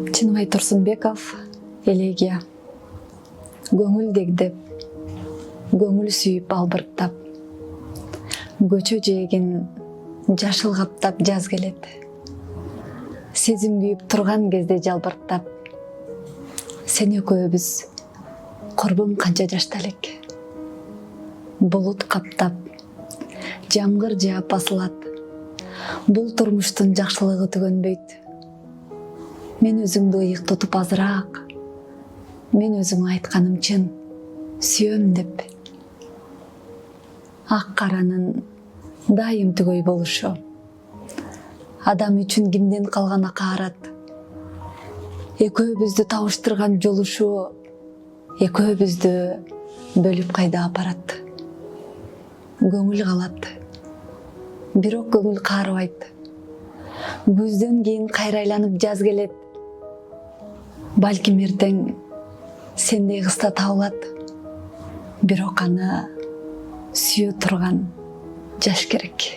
Чыныбай Турсунбеков, элегия. Көңүл дегдеп, көңүл сүйүп албырттап, көчө жээгин жашыл каптап жаз келет. Сезим күйүп турган кезде жалбырттап, сен экөөбүз курбум канча жашта элек. Булут каптап, жамгыр жаап басылат, бул турмуштун жакшылыгы түгөнбөйт. Мен өзүңдү ыйык тутуп азыраак, мен өзүңө айтканым чын, сүйөм деп. Ак каранын дайым түгөй болушу, адам үчүн кимден калган акаарат, экөөбүздү табыштырган жолушуу экөөбүздү бөлүп кайда апарат. Көңүл калат, бирок көңүл каарыбайт. Күздөн кийин кайра айланып жаз келет. Балким эртең сендей кызда табылат, бирок аны сүйө турган жаш керек.